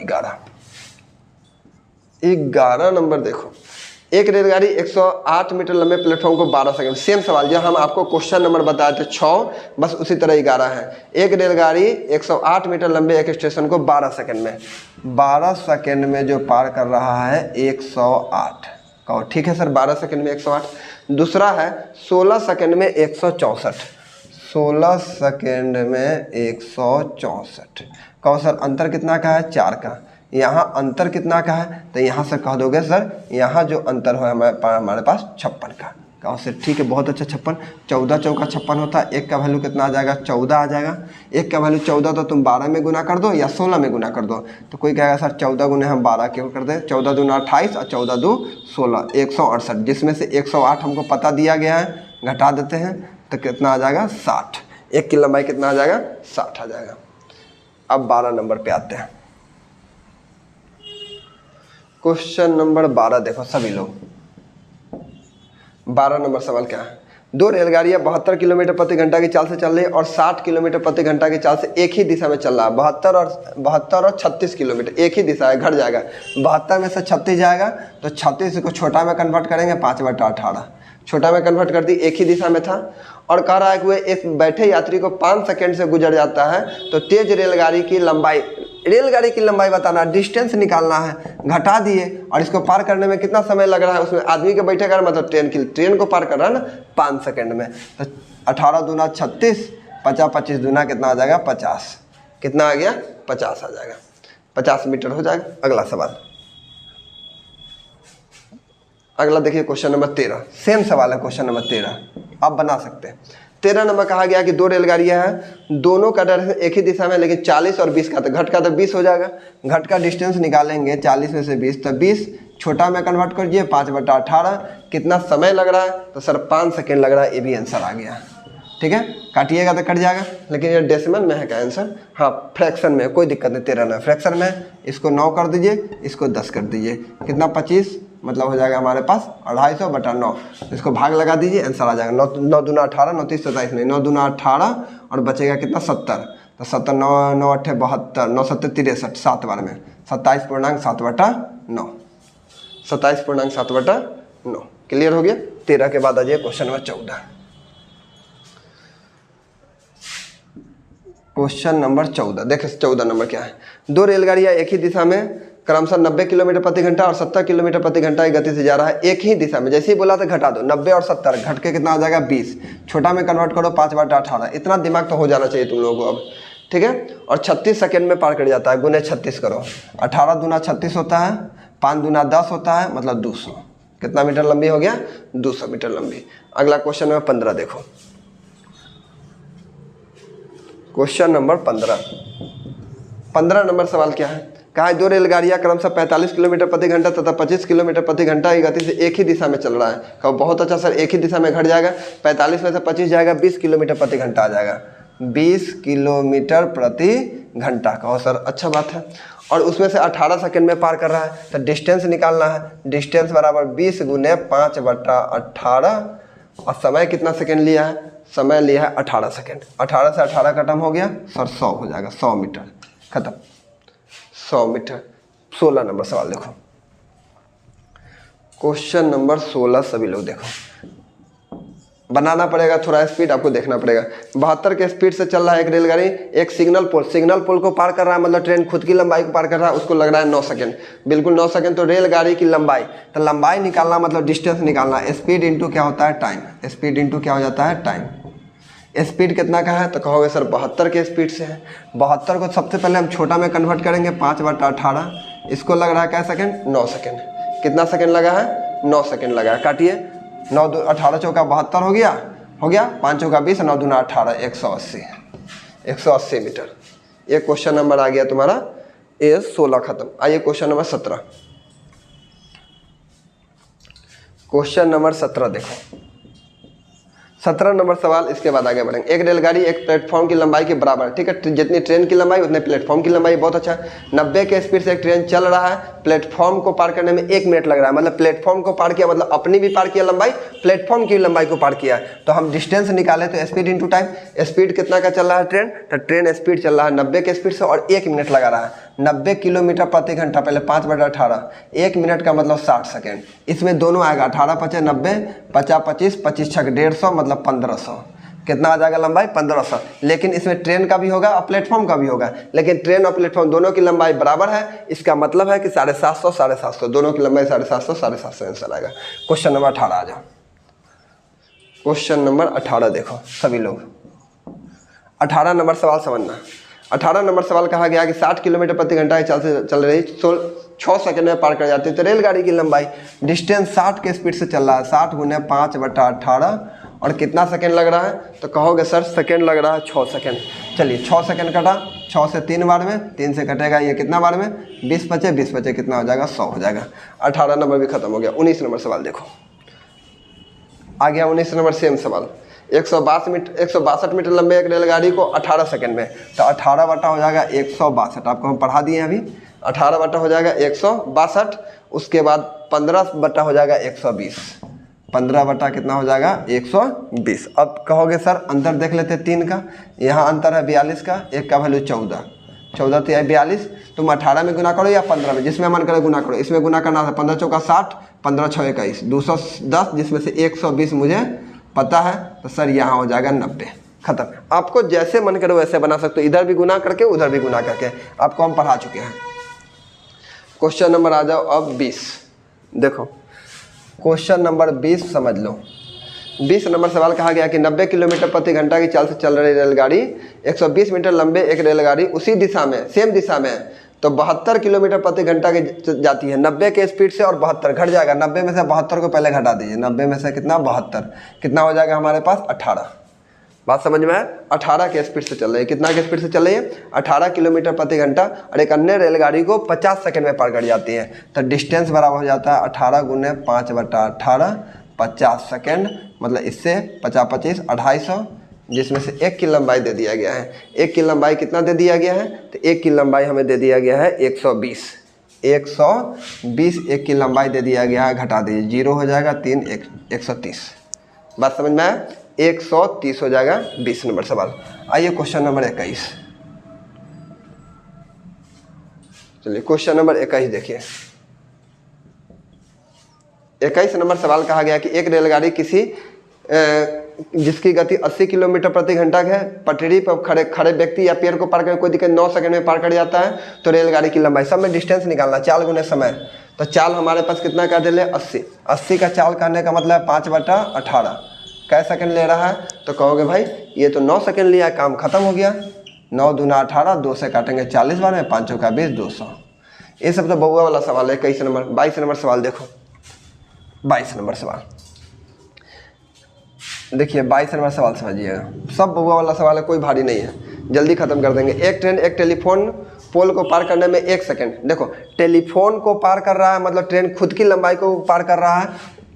11 नंबर देखो, एक रेलगाड़ी 108 मीटर लंबे प्लेटफॉर्म को 12 सेकंड, सेम सवाल जो हम आपको क्वेश्चन नंबर बताए थे 6, बस उसी तरह 11 है। एक रेलगाड़ी 108 मीटर लंबे एक स्टेशन को 12 सेकंड में जो पार कर रहा है 108, कहो ठीक है सर, 12 सेकंड में 108। दूसरा है 16 सेकंड में 164, 16 सेकंड में 164, कहो सर अंतर कितना का है, 4 का। यहाँ अंतर कितना का है, तो यहाँ से कह दोगे सर यहाँ जो अंतर है हमारे पास 56 का। कहो सर ठीक है, बहुत अच्छा, 56, 14 चौका 56 होता है, एक का वैल्यू कितना आ जाएगा, 14 आ जाएगा। एक का वैल्यू 14 तो तुम 12 में गुना कर दो या 16 में गुना कर दो, तो कोई कहेगा सर 14 गुने हम 12 क्यों कर दें, 14 दूना 28 और 14 2 16, 168, जिसमें से 108 हमको पता दिया गया है, घटा देते हैं तो कितना आ जाएगा 60, एक की लंबाई कितना आ जाएगा 60 आ जाएगा। अब 12 नंबर पे आते हैं, क्वेश्चन नंबर 12 देखो सभी लोग, 12 नंबर सवाल क्या है। दो रेलगाड़ियां 72 किलोमीटर प्रति घंटा की चाल से चल रही है और 60 किलोमीटर प्रति घंटा की चाल से एक ही दिशा में चल रहा है। 72 और 36 किलोमीटर एक ही दिशा है, घट जाएगा, 72 में से 36 जाएगा तो 36 को छोटा में कन्वर्ट करेंगे, 5/18, छोटा में कन्वर्ट कर दी, एक ही दिशा में था। और कह रहा है कि वह एक बैठे यात्री को 5 सेकंड से गुजर जाता है, तो तेज रेलगाड़ी की लंबाई बताना, डिस्टेंस निकालना है, घटा दिए, और इसको पार करने में कितना समय लग रहा है, उसमें आदमी के बैठे का मतलब ट्रेन को पार कर रहा है ना 5 सेकंड में, तो 18 दूना 36, 50 25 दूना कितना आ जाएगा 50, कितना आ गया 50 आ जाएगा, 50 मीटर हो जाएगा। अगला सवाल, अगला देखिए क्वेश्चन नंबर 13, सेम सवाल है क्वेश्चन नंबर 13, आप बना सकते हैं। 13 नंबर कहा गया कि दो रेलगाड़ियां हैं, दोनों का डायरेक्शन एक ही दिशा में, लेकिन 40 और 20 का, तो घट का तो 20 हो जाएगा, घट का डिस्टेंस निकालेंगे 40 में से 20, तो 20 छोटा में कन्वर्ट कर दिए, 5/18, कितना समय लग रहा है, तो सर 5 सेकेंड लग रहा है, ये भी आंसर आ गया। ठीक है, काटिएगा तो कट जाएगा, लेकिन ये डेसिमल में है क्या आंसर, हाँ फ्रैक्शन में, कोई दिक्कत नहीं, 13 में फ्रैक्शन में, इसको 9 कर दीजिए, इसको 10 कर दीजिए, कितना 25, मतलब हो जाएगा हमारे पास 250/9, इसको भाग लगा दीजिए, आंसर आ जाएगा 9 दूना 18, 9 3 27 नहीं, 9 दूना 18 और बचेगा कितना 70, तो 70 9 8 72, 9 7 63, 7 बार में 27.7/9, 27.7/9, क्लियर हो गया। 13 के बाद आ जाइए क्वेश्चन नंबर 14, क्वेश्चन नंबर 14 देखिए 14 नंबर क्या है। दो रेलगाड़ियां एक ही दिशा में क्रमशः 90 किलोमीटर प्रति घंटा और 70 किलोमीटर प्रति घंटा की गति से जा रहा है, एक ही दिशा में, जैसे ही बोला था घटा दो, 90 और 70 घट के कितना आ जाएगा 20, छोटा में कन्वर्ट करो 5/18, इतना दिमाग तो हो जाना चाहिए तुम लोगों को अब। ठीक है, और 36 सेकंड में पार कर जाता है, गुने 36 करो, 18 दूना 36 होता है, 5 दूना 10 होता है, मतलब 200, कितना मीटर लंबी हो गया 200 मीटर लंबी। अगला क्वेश्चन नंबर 15 देखो, क्वेश्चन नंबर 15 नंबर सवाल क्या है, कहा है दो रेलगाड़ियां क्रमशः 45 किलोमीटर प्रति घंटा तथा 25 किलोमीटर प्रति घंटा की गति से एक ही दिशा में चल रहा है। कहो बहुत अच्छा सर, एक ही दिशा में घट जाएगा, 45 में से 25 जाएगा, 20 किलोमीटर प्रति घंटा आ जाएगा, 20 किलोमीटर प्रति घंटा। कहो सर अच्छा बात है, और उसमें से 18 सेकंड में पार कर रहा है, तो डिस्टेंस निकालना है। डिस्टेंस बराबर 20 गुने 5/18 और समय कितना सेकंड लिया है, समय लिया है 18 सेकंड। 18 से 18 खत्म हो गया सर, 100 हो जाएगा, 100 मीटर खत्म, 100 मीटर। 16 नंबर सवाल देखो, क्वेश्चन नंबर 16 सभी लोग देखो, बनाना पड़ेगा, थोड़ा स्पीड आपको देखना पड़ेगा। 72 के स्पीड से चल रहा है एक रेलगाड़ी, एक सिग्नल पोल को पार कर रहा है, मतलब ट्रेन खुद की लंबाई को पार कर रहा है, उसको लग रहा है 9 सेकंड, बिल्कुल 9 सेकंड। तो रेलगाड़ी की लंबाई, तो लंबाई निकालना मतलब डिस्टेंस निकालना, स्पीड इंटू क्या होता है टाइम, स्पीड इंटू क्या हो जाता है टाइम। स्पीड कितना का है, तो कहोगे सर 72 के स्पीड से है। 72 को सबसे पहले हम छोटा में कन्वर्ट करेंगे, 5/18, इसको लग रहा है क्या सेकंड, 9 सेकंड। कितना सेकंड लगा है, 9 सेकंड लगा है। काटिए, 9 2 18 चौका 72 हो गया, 5 चौका 20, 9 दूना 18, 180 मीटर। ये क्वेश्चन नंबर आ गया तुम्हारा ये 16 खत्म। आइए क्वेश्चन नंबर 17, क्वेश्चन नंबर 17 देखो, 17 नंबर सवाल, इसके बाद आगे बढ़ेंगे। एक रेलगाड़ी एक प्लेटफॉर्म की लंबाई के बराबर है, ठीक है, जितनी ट्रेन की लंबाई उतने प्लेटफॉर्म की लंबाई, बहुत अच्छा। 90 के स्पीड से एक ट्रेन चल रहा है, प्लेटफॉर्म को पार करने में 1 मिनट लग रहा है, मतलब प्लेटफॉर्म को पार किया मतलब अपनी भी पार किया लंबाई, प्लेटफॉर्म की लंबाई को पार किया। तो हम डिस्टेंस निकाले तो स्पीड इंटू टाइम। स्पीड कितना का चल रहा है ट्रेन, तो ट्रेन स्पीड चल रहा है 90 के स्पीड से और 1 मिनट लगा रहा है, 90 किलोमीटर प्रति घंटा। पहले 5/18, 1 मिनट का मतलब 60 सेकेंड। इसमें दोनों आएगा, 18 5 90, 50 25, 25 6 150, मतलब 1500। कितना आ जाएगा लंबाई, 1500। लेकिन इसमें ट्रेन का भी होगा और प्लेटफॉर्म का भी होगा, लेकिन ट्रेन और प्लेटफॉर्म दोनों की लंबाई बराबर है, इसका मतलब है कि 750 750, दोनों की लंबाई 750 750 आंसर आएगा। क्वेश्चन नंबर 18 आ जाओ, क्वेश्चन नंबर 18 देखो सभी लोग, 18 नंबर सवाल समझना। 18 नंबर सवाल कहा गया कि 60 किलोमीटर प्रति घंटा की चल रही 6 सेकंड में पार कर जाती है, तो रेलगाड़ी की लंबाई, डिस्टेंस 60 के स्पीड से चल रहा है, 60 गुने 5/18 और कितना सेकंड लग रहा है, तो कहोगे सर सेकंड लग रहा है 6 सेकंड। चलिए 6 सेकंड कटा, 6 से 3 बार में, 3 से कटेगा ये कितना बार में, 20 बचे कितना हो जाएगा, 100 हो जाएगा। 18 नंबर भी खत्म हो गया। 19 नंबर सवाल देखो, आ गया 19 नंबर सेम सवाल। 162 मीटर लंबे एक रेलगाड़ी को 18 सेकंड में, तो 18 बटा हो जाएगा 162, आपको हम पढ़ा दिए हैं अभी। 18 बटा हो जाएगा 162, उसके बाद 15 बटा हो जाएगा 120, 15 बटा कितना हो जाएगा 120। अब कहोगे सर अंतर देख लेते 3 का, यहाँ अंतर है 42 का, एक का वैल्यू 14, 14 तो 42, तुम 18 में गुना करो या 15 में, जिसमें मन करे गुना करो। इसमें गुना करना था, 15 चौका 60, 15 6 21, 210, जिसमें से 120 मुझे पता है, तो सर यहाँ हो जाएगा 90, खत्म। आपको जैसे मन करे वैसे बना सकते हो, इधर भी गुना करके उधर भी गुना करके, आपको हम पढ़ा चुके हैं। क्वेश्चन नंबर आ जाओ अब 20 देखो, क्वेश्चन नंबर 20 समझ लो। 20 नंबर सवाल कहा गया कि 90 किलोमीटर प्रति घंटा की चाल से चल रही रेलगाड़ी, 120 मीटर लंबे एक रेलगाड़ी उसी दिशा में, सेम दिशा में, तो 72 किलोमीटर प्रति घंटा की जाती है 90 के स्पीड से, और 72 घट जाएगा, 90 में से 72 को पहले घटा दीजिए, 90 में से कितना 72, कितना हो जाएगा हमारे पास 18। बात समझ में है, 18 के स्पीड से चल रही है, कितना के स्पीड से चल रही है 18 किलोमीटर प्रति घंटा, और एक अन्य रेलगाड़ी को 50 सेकंड में पार कर जाती है, तो डिस्टेंस बराबर हो जाता है 18 गुने 5/18, 50 सेकंड, मतलब इससे 50 25 250, जिसमें से 1 की लंबाई दे दिया गया है। 1 की लंबाई कितना दे दिया गया है, तो 1 की लंबाई हमें दे दिया गया है 120, 1 की लंबाई दे दिया गया है, घटा दीजिए 0 हो जाएगा 3 130। बात समझ में आया, 130 हो जाएगा 20 नंबर सवाल। आइए क्वेश्चन नंबर 21, चलिए क्वेश्चन नंबर 21 देखिए। 21 नंबर सवाल कहा गया कि एक रेलगाड़ी किसी जिसकी गति 80 किलोमीटर प्रति घंटा है, पटरी पर खड़े व्यक्ति या पेड़ को पार करके कोई दिक्कत 9 सेकंड में पार कर जाता है, तो रेलगाड़ी की लंबाई, सब में डिस्टेंस निकालना, चाल गुने समय, तो चाल हमारे पास कितना कर दे ले 80 का चाल करने का मतलब 5/18, कै सेकंड ले रहा है, तो कहोगे भाई ये तो 9 सेकंड लिया, काम खत्म हो गया। 9 दूना 18, 2 से काटेंगे 40 बार में, 5 चौका 20, 200। ये सब तो बउआ वाला सवाल है। 21 नंबर 22 नंबर सवाल देखो, 22 नंबर सवाल देखिए, 22 नंबर सवाल समझिएगा, सब बउआ वाला सवाल है, कोई भारी नहीं है, जल्दी खत्म कर देंगे। एक ट्रेन एक टेलीफोन पोल को पार करने में 1 सेकंड, देखो टेलीफोन को पार कर रहा है मतलब ट्रेन खुद की लंबाई को पार कर रहा है,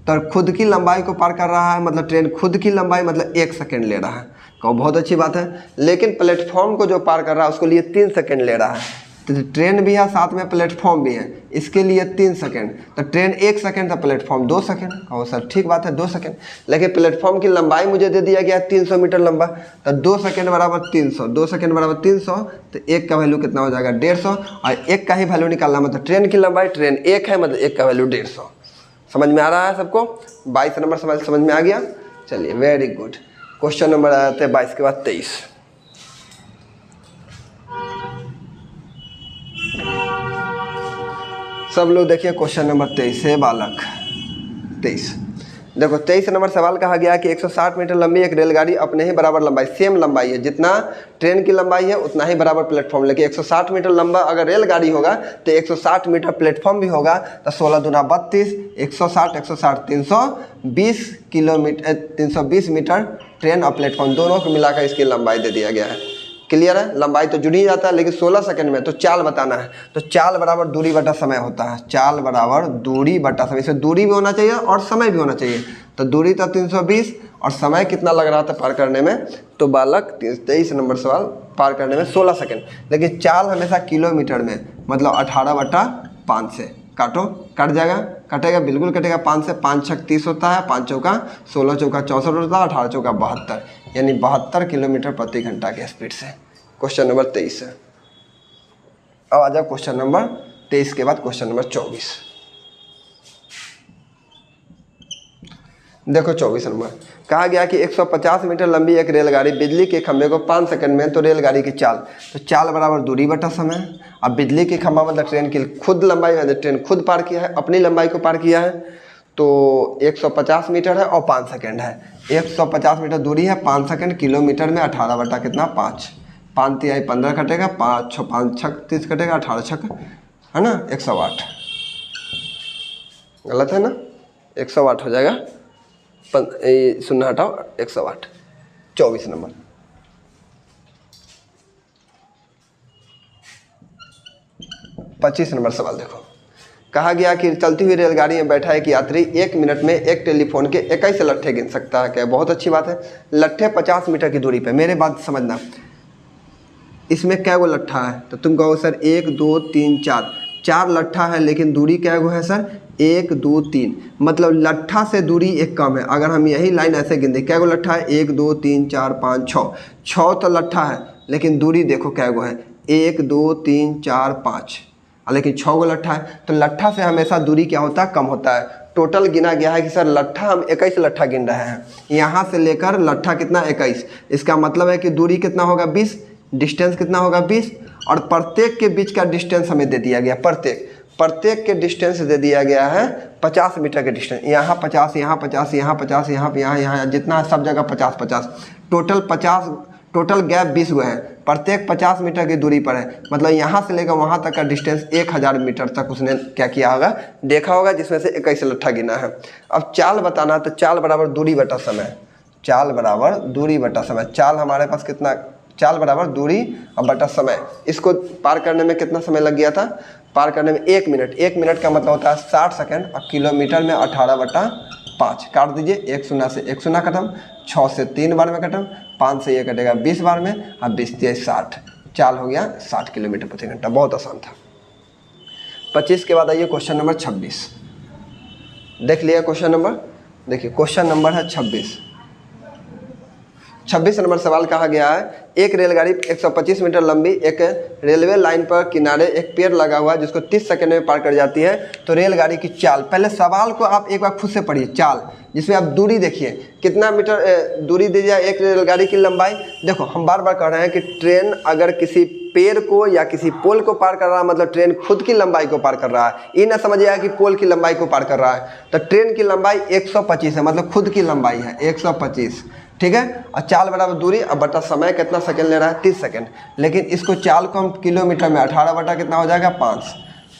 तो खुद की लंबाई को पार कर रहा है मतलब ट्रेन खुद की लंबाई मतलब 1 सेकंड ले रहा है, कहो बहुत अच्छी बात है। लेकिन प्लेटफॉर्म को जो पार कर रहा है उसको लिए 3 सेकंड ले रहा है, तो ट्रेन भी है साथ में प्लेटफॉर्म भी है, इसके लिए 3 सेकंड, तो ट्रेन 1 सेकंड तो प्लेटफॉर्म 2 सेकंड। कहो सर ठीक बात है 2 सेकंड, लेकिन प्लेटफॉर्म की लंबाई मुझे दे दिया गया 300 मीटर लंबा, तो 2 सेकंड बराबर 300, 2 सेकंड बराबर 300, तो एक का वैल्यू कितना हो जाएगा 150, और एक का ही वैल्यू निकालना, मतलब ट्रेन की लंबाई, ट्रेन 1 है मतलब एक का वैल्यू 150। समझ में आ रहा है सबको? 22 नंबर सवाल समझ में आ गया? चलिए वेरी गुड। क्वेश्चन नंबर आते हैं 22 के बाद 23। सब लोग देखिए क्वेश्चन नंबर 23 है बालक 23। देखो 23 नंबर सवाल कहा गया कि 160 मीटर लंबी एक रेलगाड़ी अपने ही बराबर लंबाई, सेम लंबाई है, जितना ट्रेन की लंबाई है उतना ही बराबर प्लेटफॉर्म, लेकिन 160 मीटर लंबा अगर रेलगाड़ी होगा तो 160 मीटर प्लेटफॉर्म भी होगा, तो 16 दूना 32, 160 160 320 किलोमीटर, 320 मीटर ट्रेन और प्लेटफॉर्म दोनों को मिलाकर इसकी लंबाई दे दिया गया है। क्लियर है? लंबाई तो जुड़ ही जाता है, लेकिन 16 सेकंड में तो चाल बताना है, तो चाल बराबर दूरी बटा समय होता है, चाल बराबर दूरी बटा समय, इसमें दूरी भी होना चाहिए और समय भी होना चाहिए, तो दूरी तो 320 और समय कितना लग रहा था पार करने में, तो बालक 23 नंबर सवाल पार करने में 16 सेकंड, लेकिन चाल हमेशा किलोमीटर में, मतलब 18/5 से काटो, कट जाएगा, कटेगा बिल्कुल कटेगा, 5 से 5 छक 30 होता है, 5 चौका 16 चौका 64 होता है, 18 चौका 72, यानी 72 किलोमीटर प्रति घंटा के स्पीड से। क्वेश्चन नंबर 23 है। अब आ जाओ क्वेश्चन नंबर 23 के बाद क्वेश्चन नंबर 24। देखो 24 नंबर कहा गया कि 150 मीटर लंबी एक रेलगाड़ी बिजली के खंभे को 5 सेकंड में, तो रेलगाड़ी की चाल, तो चाल बराबर दूरी बटा समय। अब बिजली की खंभा मतलब ट्रेन की खुद लंबाई, मतलब ट्रेन खुद पार किया है, अपनी लंबाई को पार किया है, तो 150 मीटर है और 5 सेकंड है। 150 मीटर दूरी है, 5 सेकंड, किलोमीटर में 18 बटा कितना 5, 5 तिहाई 15 कटेगा, 5 छक 30 कटेगा, 18 छक है ना 108, गलत है ना, 108 हो जाएगा, 0 हटाओ 108। 24 नंबर 25 नंबर सवाल देखो, कहा गया कि चलती हुई रेलगाड़ी में बैठा एक यात्री 1 मिनट में एक टेलीफोन के 21 लट्ठे गिन सकता है। क्या बहुत अच्छी बात है। लट्ठे 50 मीटर की दूरी पे, मेरे बात समझना, इसमें क्या गो लट्ठा है, तो तुम कहो सर 1 2 3 4, 4 लट्ठा है, लेकिन दूरी क्या गो है सर 1 2 3, मतलब लट्ठा से दूरी एक कम है। अगर हम यही लाइन ऐसे गिन दें, क्या गो लट्ठा है 1 2 3 4 5 6, 6 तो लट्ठा है, लेकिन दूरी देखो क्या गो है 1 2 3 4 5, लेकिन 6 गो लट्ठा है, तो लट्ठा से हमेशा दूरी क्या होता है कम होता है। टोटल गिना गया है कि सर लट्ठा हम 21 लट्ठा गिन रहे हैं, यहाँ से लेकर लट्ठा कितना 21, इसका मतलब है कि दूरी कितना होगा 20, डिस्टेंस कितना होगा 20, और प्रत्येक के बीच का डिस्टेंस हमें दे दिया गया, प्रत्येक के डिस्टेंस दे दिया गया है 50 मीटर के डिस्टेंस, यहाँ 50 यहाँ 50 यहाँ 50 यहाँ जितना है सब जगह 50 50, टोटल गैप 20 गो है, प्रत्येक 50 मीटर की दूरी पर है, मतलब यहाँ से लेकर वहाँ तक का डिस्टेंस 1000 मीटर तक उसने क्या किया होगा, देखा होगा, जिसमें से 21 लट्ठा गिना है। अब चाल बताना, तो चाल बराबर दूरी बटा समय, चाल बराबर दूरी बटा समय, चाल हमारे पास कितना, चाल बराबर दूरी और बटा समय। इसको पार करने में कितना समय लग गया था, पार करने में 1 मिनट, 1 मिनट का मतलब होता है 60 सेकंड, और किलोमीटर में 18/5, काट दीजिए, 1 शून्य से 1 शून्य खत्म, 6 से 3 बार में खत्म, 5 से ये कटेगा 20 बार में, अब 20 × 60, चाल हो गया 60 किलोमीटर प्रति घंटा। बहुत आसान था। 25 के बाद आइए क्वेश्चन नंबर 26, देख लिया क्वेश्चन नंबर, देखिए क्वेश्चन नंबर है 26। 26 नंबर सवाल कहा गया है, एक रेलगाड़ी 125 मीटर लंबी एक रेलवे लाइन पर किनारे एक पेड़ लगा हुआ है जिसको 30 सेकंड में पार कर जाती है, तो रेलगाड़ी की चाल, पहले सवाल को आप एक बार खुद से पढ़िए, चाल, जिसमें आप दूरी देखिए कितना मीटर दूरी दी जाए एक रेलगाड़ी की लंबाई। देखो हम बार बार कह रहे हैं कि ट्रेन अगर किसी पेड़ को या किसी पोल को पार कर रहा है, मतलब ट्रेन खुद की लंबाई को पार कर रहा है, ये ना समझिएगा कि पोल की लंबाई को पार कर रहा है। तो ट्रेन की लंबाई 125 है, मतलब खुद की लंबाई है 125, ठीक है, और चाल बराबर दूरी, अब बटा समय कितना सेकंड ले रहा है 30 सेकंड, लेकिन इसको चाल को हम किलोमीटर में 18 बटा कितना हो जाएगा 5,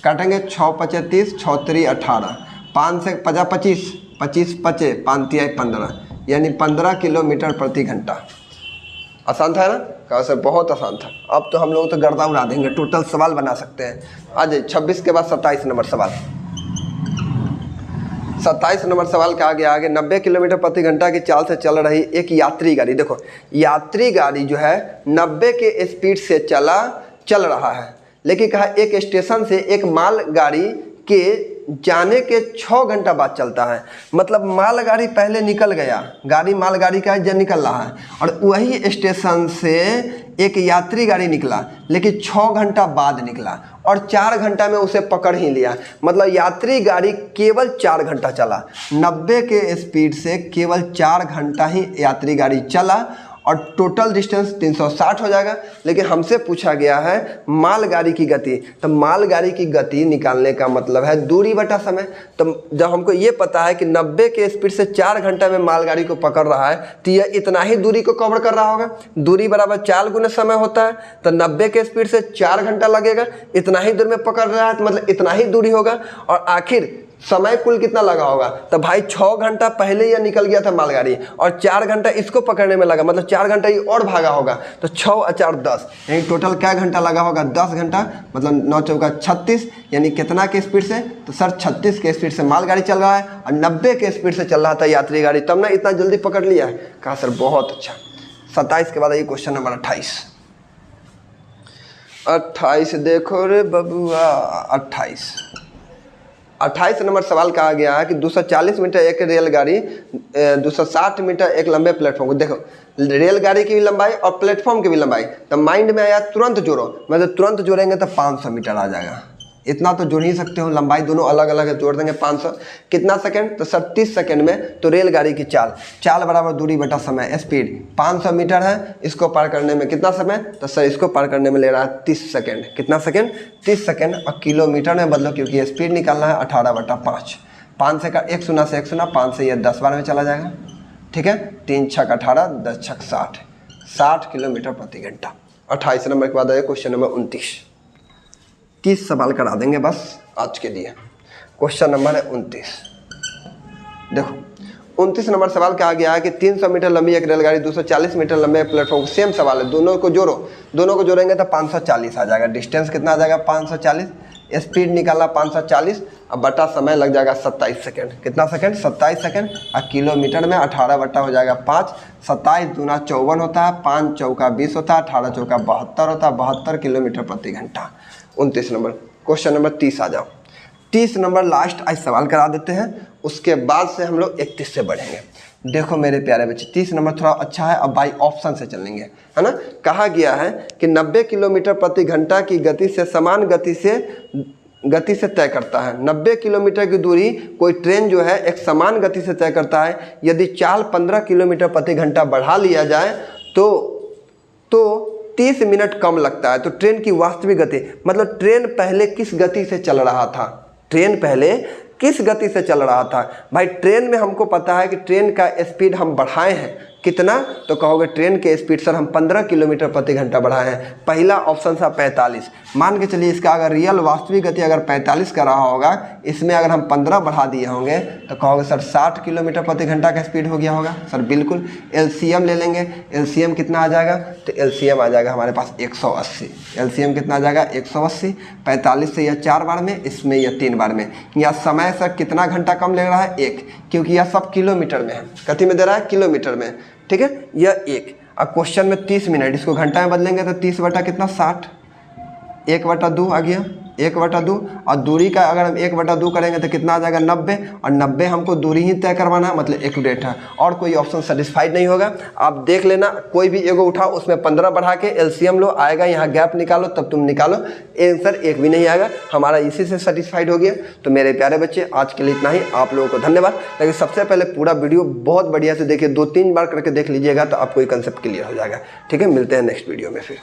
काटेंगे 6 × 5 = 30, 6 × 3 = 18, 5 से 50 25, 25 5 5 × 3 = 15, यानी 15 किलोमीटर प्रति घंटा। आसान था ना, कहा सर बहुत आसान था। अब तो हम लोग तो गर्दा उड़ा देंगे, टोटल सवाल बना सकते हैं। आज 26 के बाद 27 नंबर सवाल, 27 नंबर सवाल कहा गया आगे, 90 किलोमीटर प्रति घंटा की चाल से चल रही एक यात्री गाड़ी, देखो यात्री गाड़ी जो है 90 के स्पीड से चल रहा है, लेकिन कहा एक स्टेशन से एक मालगाड़ी के जाने के 6 घंटा बाद चलता है। मतलब मालगाड़ी पहले निकल गया, मालगाड़ी का जब निकल रहा है, और वही स्टेशन से एक यात्री गाड़ी निकला लेकिन 6 घंटा बाद निकला और 4 घंटा में उसे पकड़ ही लिया। मतलब यात्री गाड़ी केवल 4 घंटा चला, 90 के स्पीड से केवल 4 घंटा ही यात्री गाड़ी चला और टोटल डिस्टेंस 360 हो जाएगा। लेकिन हमसे पूछा गया है मालगाड़ी की गति, तो मालगाड़ी की गति निकालने का मतलब है दूरी बटा समय। तो जब हमको ये पता है कि 90 के स्पीड से 4 घंटा में मालगाड़ी को पकड़ रहा है, तो यह इतना ही दूरी को कवर कर रहा होगा। दूरी बराबर 4 गुना समय होता है, तो 90 के स्पीड से 4 घंटा लगेगा, इतना ही दूर में पकड़ रहा है, तो मतलब इतना ही दूरी होगा। और आखिर समय कुल कितना लगा होगा, तो भाई 6 घंटा पहले यह निकल गया था मालगाड़ी और 4 घंटा इसको पकड़ने में लगा, मतलब 4 घंटा ये और भागा होगा। तो 6 और 4 10, यानी टोटल क्या घंटा लगा होगा, 10 घंटा। मतलब 9 चौका 36, यानी कितना के स्पीड से, तो सर 36 के स्पीड से मालगाड़ी चल रहा है और 90 के स्पीड से चल रहा था यात्री गाड़ी, तब ना इतना जल्दी पकड़ लिया है। कहा सर बहुत अच्छा। 27 के बाद ये क्वेश्चन नंबर 28 देखो रे बबुआ। 28 नंबर सवाल कहा गया है कि 240 मीटर एक रेलगाड़ी, 260 मीटर एक लंबे प्लेटफॉर्म को। देखो रेलगाड़ी की भी लंबाई और प्लेटफॉर्म की भी लंबाई, तो माइंड में आया तुरंत जोड़ो। मतलब तुरंत जोड़ेंगे तो 500 मीटर आ जाएगा, इतना तो जोड़ ही सकते हो। लंबाई दोनों अलग अलग है, जोड़ देंगे 500। कितना सेकंड, तो सर 30 सेकंड में। तो रेलगाड़ी की चाल बराबर दूरी बटा समय, स्पीड 500 मीटर है, इसको पार करने में कितना समय, तो सर इसको पार करने में ले रहा है 30 सेकंड। कितना सेकंड, 30 सेकंड। और किलोमीटर में बदलो क्योंकि स्पीड निकालना है 18/5। 5 से का 1 शून्य से 1 शून्य, 5 से यह 10 बार में चला जाएगा। ठीक है, 3 छक 18, 10 छक 60 किलोमीटर प्रति घंटा। 28 नंबर के बाद आया क्वेश्चन नंबर 29। 30 सवाल करा देंगे बस आज के लिए। क्वेश्चन नंबर है 29। देखो 29 नंबर सवाल कहा गया है कि 300 मीटर लंबी एक रेलगाड़ी 240 मीटर लंबे प्लेटफॉर्म। सेम सवाल है, दोनों को जोड़ो, दोनों को जोड़ेंगे तो 540 आ जाएगा। डिस्टेंस कितना आ जाएगा, 540। स्पीड निकाला 540, अब बटा समय लग जाएगा 27 सेकंड। कितना सेकंड, 27 सेकंड। और किलोमीटर में 18 बटा हो जाएगा 5। 27 दूना 54 होता है, 5 चौका 20 होता है, 18 चौका 72 होता है, 72 किलोमीटर प्रति घंटा। 29 नंबर। क्वेश्चन नंबर 30 आ जाओ। 30 नंबर लास्ट आज सवाल करा देते हैं, उसके बाद से हम लोग 31 से बढ़ेंगे। देखो मेरे प्यारे बच्चे 30 नंबर थोड़ा अच्छा है, अब बाई ऑप्शन से चलेंगे, है ना। कहा गया है कि 90 किलोमीटर प्रति घंटा की गति से समान गति से तय करता है। 90 किलोमीटर की दूरी कोई ट्रेन जो है एक समान गति से तय करता है। यदि चाल 15 किलोमीटर प्रति घंटा बढ़ा लिया जाए तो 30 मिनट कम लगता है। तो ट्रेन की वास्तविक गति, मतलब ट्रेन पहले किस गति से चल रहा था, ट्रेन पहले किस गति से चल रहा था। भाई ट्रेन में हमको पता है कि ट्रेन का स्पीड हम बढ़ाए हैं, कितना, तो कहोगे ट्रेन के स्पीड सर हम 15 किलोमीटर प्रति घंटा बढ़ाए हैं। पहला ऑप्शन था 45। मान के चलिए इसका अगर रियल वास्तविक गति अगर 45 का रहा होगा, इसमें अगर हम 15 बढ़ा दिए होंगे तो कहोगे सर 60 किलोमीटर प्रति घंटा का स्पीड हो गया होगा। सर बिल्कुल। एलसीएम ले लेंगे, एलसीएम कितना आ जाएगा, तो एलसीएम आ जाएगा हमारे पास 180। एलसीएम कितना आ जाएगा 180। 45 से यह 4 बार में, इसमें यह 3 बार में। या समय सर कितना घंटा कम ले रहा है, 1, क्योंकि यह सब किलोमीटर में है। कति में दे रहा है, किलोमीटर में। ठीक है, यह 1। अब क्वेश्चन में 30 मिनट, इसको घंटा में बदलेंगे तो 30 बटा कितना 60, 1/2 आ गया, 1/2। और दूरी का अगर हम 1/2 करेंगे तो कितना आ जाएगा 90। और 90 हमको दूरी ही तय करवाना है, मतलब एक्यूरेट है। और कोई ऑप्शन सेटिस्फाइड नहीं होगा। आप देख लेना, कोई भी एगो उठाओ, उसमें 15 बढ़ा के एलसीएम लो, आएगा यहाँ गैप निकालो, तब तुम निकालो, आंसर एक भी नहीं आएगा। हमारा इसी से सेटिस्फाइड हो गया। तो मेरे प्यारे बच्चे आज के लिए इतना ही। आप लोगों को धन्यवाद। लेकिन सबसे पहले पूरा वीडियो बहुत बढ़िया से देखिए, 2-3 बार करके देख लीजिएगा तो आपको ये कंसेप्ट क्लियर हो जाएगा। ठीक है, मिलते हैं नेक्स्ट वीडियो में फिर।